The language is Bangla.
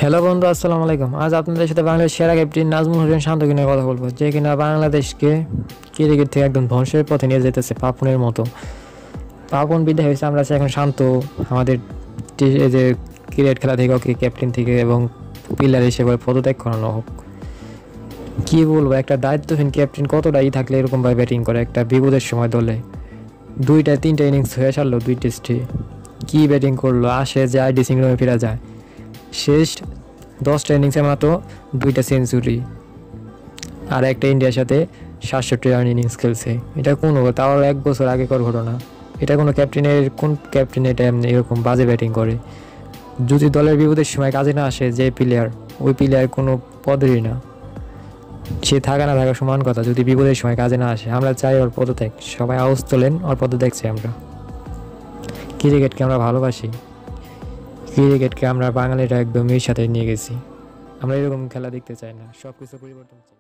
হ্যালো বন্ধু, আসসালামু আলাইকুম। আজ আপনাদের সাথে বাংলাদেশ সেরা ক্যাপ্টেন নাজমুল হোসেন শান্তকে নিয়ে কথা বলবো, যে কিনা বাংলাদেশকে ক্রিকেট থেকে একদম ধ্বংসের পথে নিয়ে যেতেছে পাপনের মতো। পাপন বিদায় হয়েছে, আমরা চাই এখন শান্ত আমাদের এই যে ক্রিকেট খেলা থেকে ওকে ক্যাপ্টেন থেকে এবং প্লেয়ার হিসেবে পদত্যাগ করানো হোক। কী বলবো, একটা দায়িত্বহীন ক্যাপ্টেন কতটাই থাকলে এরকমভাবে ব্যাটিং করে একটা বিপদের সময় দলে। দুইটা তিনটা ইনিংস হয়ে সারলো, দুই টেস্টে কী ব্যাটিং করলো, আসে যায় ড্রেসিং রুমে ফেরা যায়। শেষ 10টা ইনিংসে মাত্র 2টা সেঞ্চুরি আর একটা ইন্ডিয়ার সাথে 67 রান ইনিংস খেলছে। এটা কোনো, তাও 1 বছর আগেকার ঘটনা। এটা কোনো কোন ক্যাপ্টেন এটা এমনি এরকম বাজে ব্যাটিং করে? যদি দলের বিপদের সময় কাজে না আসে যে প্লেয়ার, ওই প্লেয়ার কোনো পদেরই না। সে থাকা না থাকা সমান কথা, যদি বিপদের সময় কাজে না আসে। আমরা চাই ওর পদত্যাগ, সবাই আওয়াজ তোলেন ওর পদত্যাগ চাই। আমরা ক্রিকেটকে আমরা ভালোবাসি, ক্রিকেটকে আমরা বাঙালিরা একদম এর সাথে নিয়ে গেছি। আমরা এরকম খেলা দেখতে চাই না, সব কিছু পরিবর্তন চাই।